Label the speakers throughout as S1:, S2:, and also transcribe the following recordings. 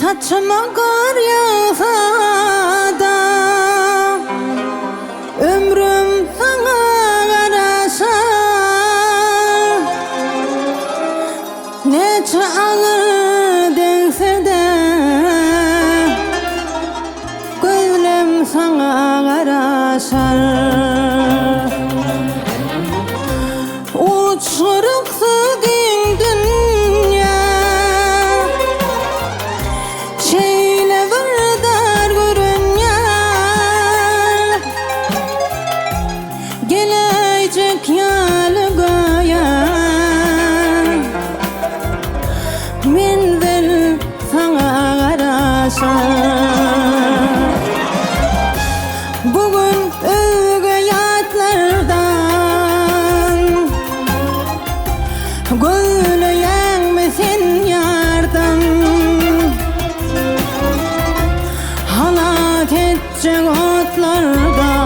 S1: Saçıma kar yağsa da ömrüm sana karasa, neçe ağır dense de gözlüm sana karasar. Uçuruksu dünya şeyle vardar görünýär, gelecek yalıgaya mendil sana karasam. Bugün özge yatlardan gülüyen misin yardım, halat edecek otlardan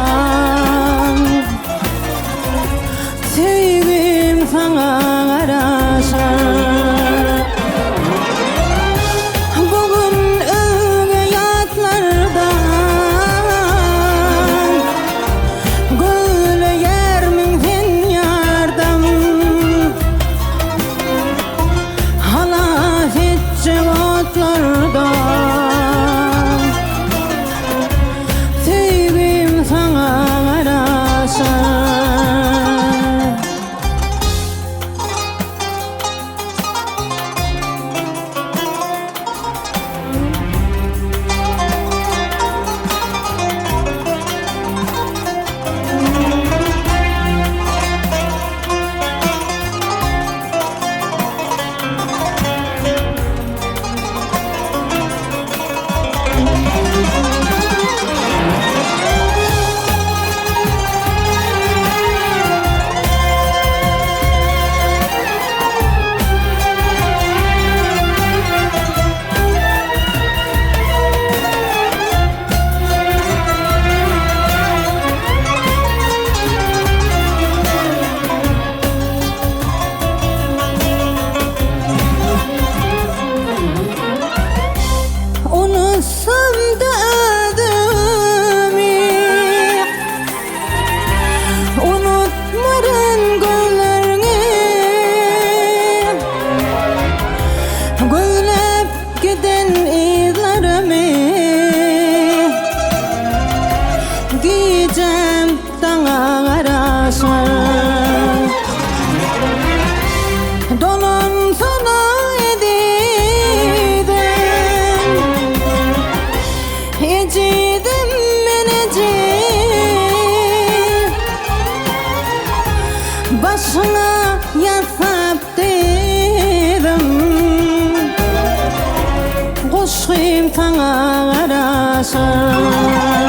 S1: sevgim sana karasar. Bugün özge yatlardan gülüyer misin yardım, halat edecek otlardan sevgim sana karasar. Unutsam da adımı, unutmarın güllerini, güllep giden izlerimi giyeceğim sana karasar. Donun sana ecidim menecim, başına yasap dedim, koşayım sana karasar.